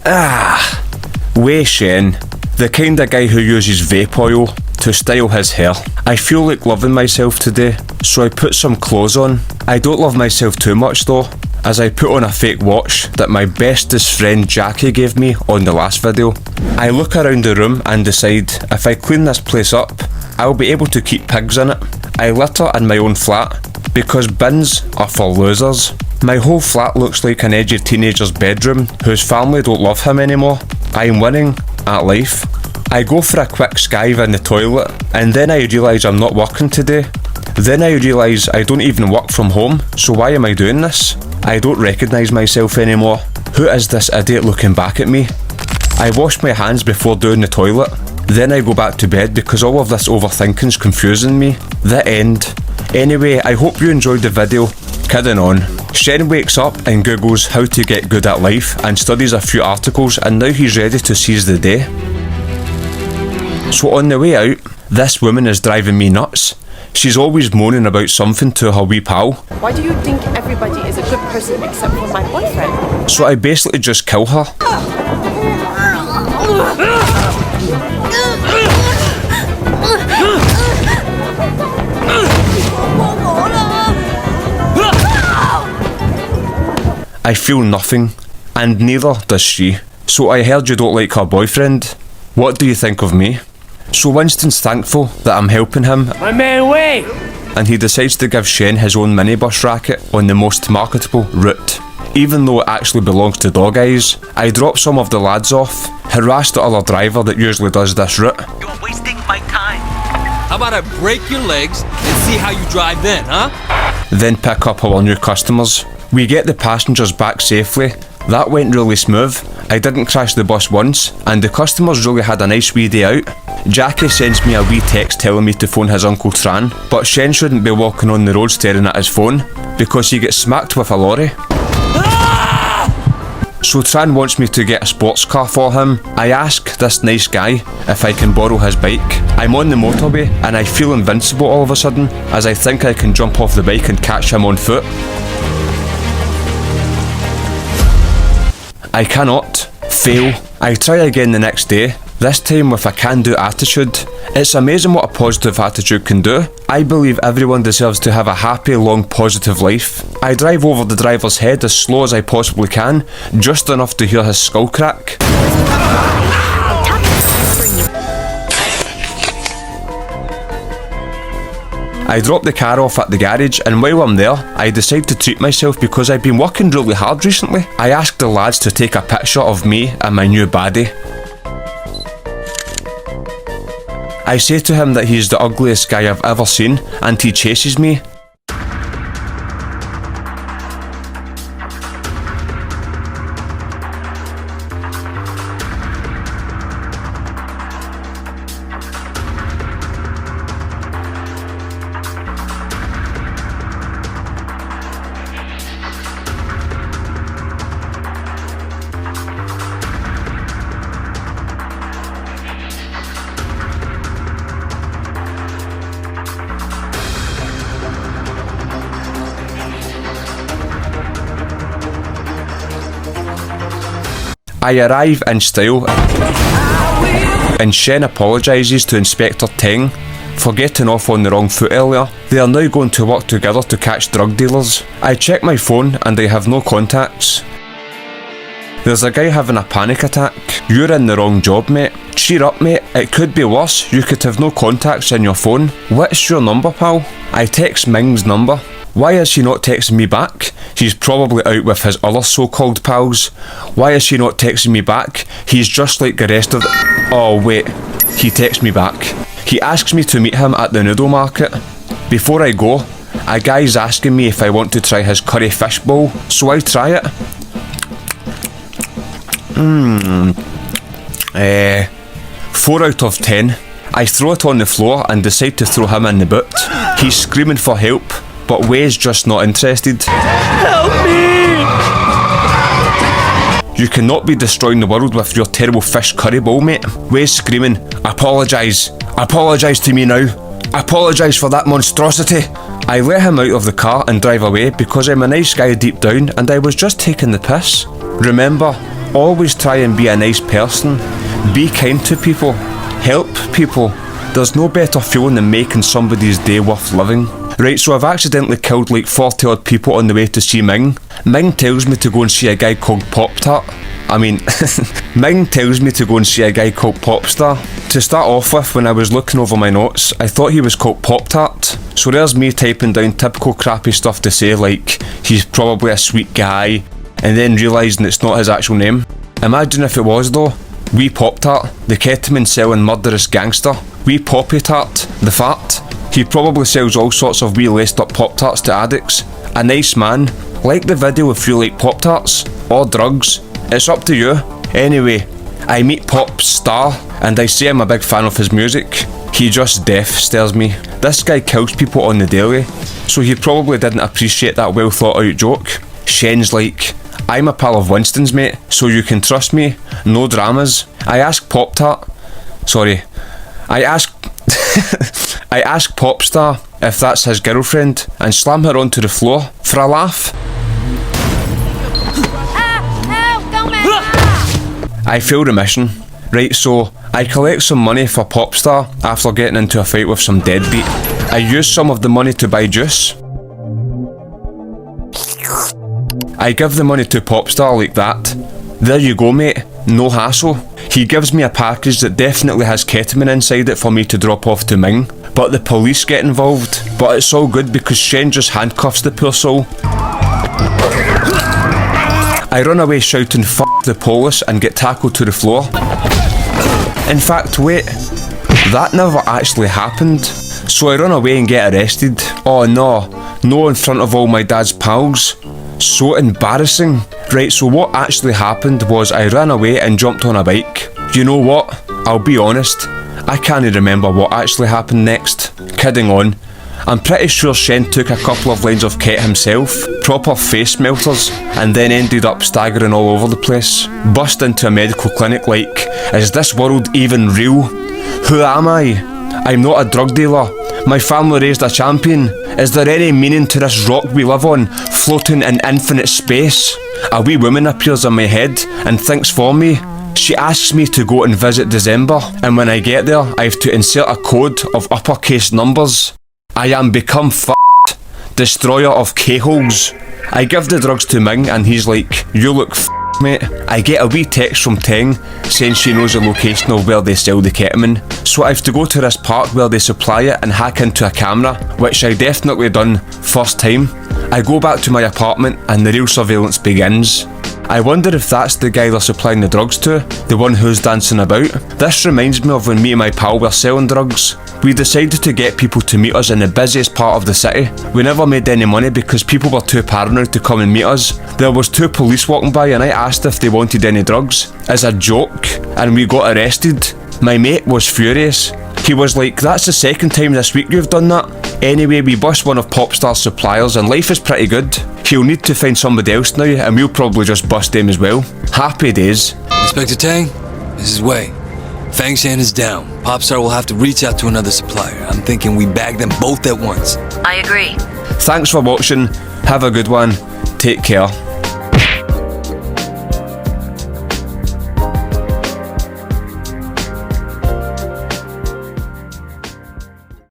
Wei Shen, the kind of guy who uses vape oil to style his hair. I feel like loving myself today, so I put some clothes on. I don't love myself too much though, as I put on a fake watch that my bestest friend Jackie gave me on the last video. I look around the room and decide if I clean this place up, I'll be able to keep pigs in it. I litter in my own flat, because bins are for losers. My whole flat looks like an edgy teenager's bedroom whose family don't love him anymore. I'm winning at life. I go for a quick skive in the toilet, and then I realise I'm not working today. Then I realise I don't even work from home, so why am I doing this? I don't recognise myself anymore. Who is this idiot looking back at me? I wash my hands before doing the toilet. Then I go back to bed because all of this overthinking's confusing me. The end. Anyway, I hope you enjoyed the video. Kidding on. Shen wakes up and googles how to get good at life and studies a few articles, and now he's ready to seize the day. So on the way out, this woman is driving me nuts. She's always moaning about something to her wee pal. Why do you think everybody is a good person except for my boyfriend? So I basically just kill her. I feel nothing, and neither does she. So I heard you don't like her boyfriend. What do you think of me? So Winston's thankful that I'm helping him. My man, wait! And he decides to give Shen his own minibus racket on the most marketable route. Even though it actually belongs to Dog Eyes, I drop some of the lads off, harass the other driver that usually does this route. You're wasting my time. How about I break your legs and see how you drive then, huh? Then pick up our new customers. We get the passengers back safely. That went really smooth. I didn't crash the bus once, and the customers really had a nice wee day out. Jackie sends me a wee text telling me to phone his uncle Tran, but Shen shouldn't be walking on the road staring at his phone, because he gets smacked with a lorry. So Tran wants me to get a sports car for him. I ask this nice guy if I can borrow his bike. I'm on the motorway and I feel invincible all of a sudden, as I think I can jump off the bike and catch him on foot. I cannot. Fail. I try again the next day, this time with a can-do attitude. It's amazing what a positive attitude can do. I believe everyone deserves to have a happy, long, positive life. I drive over the driver's head as slow as I possibly can, just enough to hear his skull crack. I drop the car off at the garage, and while I'm there, I decide to treat myself because I've been working really hard recently. I ask the lads to take a picture of me and my new baddie. I say to him that he's the ugliest guy I've ever seen, and he chases me. I arrive in style, and Shen apologises to Inspector Teng for getting off on the wrong foot earlier. They are now going to work together to catch drug dealers. I check my phone and I have no contacts. There's a guy having a panic attack. You're in the wrong job, mate. Cheer up, mate. It could be worse. You could have no contacts in your phone. What's your number, pal? I text Ming's number. Why is she not texting me back? He's probably out with his other so-called pals. Why is she not texting me back? He's just like the rest of the... Oh wait, he texts me back. He asks me to meet him at the noodle market. Before I go, a guy's asking me if I want to try his curry fish bowl, so I try it. 4 out of 10. I throw it on the floor and decide to throw him in the boot. He's screaming for help, but Wei's just not interested. Help me! You cannot be destroying the world with your terrible fish curry bowl, mate. Wei's screaming, apologise. Apologise to me now. Apologise for that monstrosity. I let him out of the car and drive away because I'm a nice guy deep down and I was just taking the piss. Remember, Always try and be a nice person. Be kind to people. Help people. There's no better feeling than making somebody's day worth living. Right, so I've accidentally killed like 40 odd people on the way to see Ming. Ming tells me to go and see a guy called Pop-Tart. Ming tells me to go and see a guy called Popstar. To start off with, when I was looking over my notes, I thought he was called Pop-Tart. So there's me typing down typical crappy stuff to say like, he's probably a sweet guy, and then realising it's not his actual name. Imagine if it was though. Wee Pop-Tart, the ketamine selling murderous gangster. Wee Poppy Tart, the fat. He probably sells all sorts of wee laced up Pop-Tarts to addicts. A nice man. Like the video if you like Pop-Tarts, or drugs. It's up to you. Anyway, I meet Popstar, and I say I'm a big fan of his music. He just deaf stares me. This guy kills people on the daily, so he probably didn't appreciate that well thought out joke. Shen's like, I'm a pal of Winston's, mate, so you can trust me, no dramas. I ask Popstar if that's his girlfriend and slam her onto the floor for a laugh. I fail the mission. Right, so I collect some money for Popstar after getting into a fight with some deadbeat. I use some of the money to buy juice. I give the money to Popstar like that. There you go, mate, no hassle. He gives me a package that definitely has ketamine inside it for me to drop off to Ming, but the police get involved. But it's all good because Shen just handcuffs the poor soul. I run away shouting "F*** the police" and get tackled to the floor. In fact, wait, that never actually happened. So I run away and get arrested. Oh no in front of all my dad's pals. So embarrassing. Right, so what actually happened was I ran away and jumped on a bike. You know what? I'll be honest, I can't remember what actually happened next. Kidding on. I'm pretty sure Shen took a couple of lines of Ket himself, proper face melters, and then ended up staggering all over the place. Bust into a medical clinic like, is this world even real? Who am I? I'm not a drug dealer. My family raised a champion. Is there any meaning to this rock we live on, floating in infinite space? A wee woman appears in my head and thinks for me. She asks me to go and visit December, and when I get there, I have to insert a code of uppercase numbers. I am become f***ed, destroyer of K-holes. I give the drugs to Ming and he's like, you look f***ed, mate. I get a wee text from Teng saying she knows the location of where they sell the ketamine. So I have to go to this park where they supply it and hack into a camera, which I definitely done first time. I go back to my apartment and the real surveillance begins. I wonder if that's the guy they're supplying the drugs to, the one who's dancing about. This reminds me of when me and my pal were selling drugs. We decided to get people to meet us in the busiest part of the city. We never made any money because people were too paranoid to come and meet us. There was 2 police walking by and I asked if they wanted any drugs, as a joke, and we got arrested. My mate was furious. He was like, that's the second time this week you've done that. Anyway, we bust one of Popstar's suppliers and life is pretty good. He'll need to find somebody else now and we'll probably just bust him as well. Happy days. Inspector Tang, this is Wei. Fang Shan is down. Popstar will have to reach out to another supplier. I'm thinking we bag them both at once. I agree. Thanks for watching. Have a good one. Take care.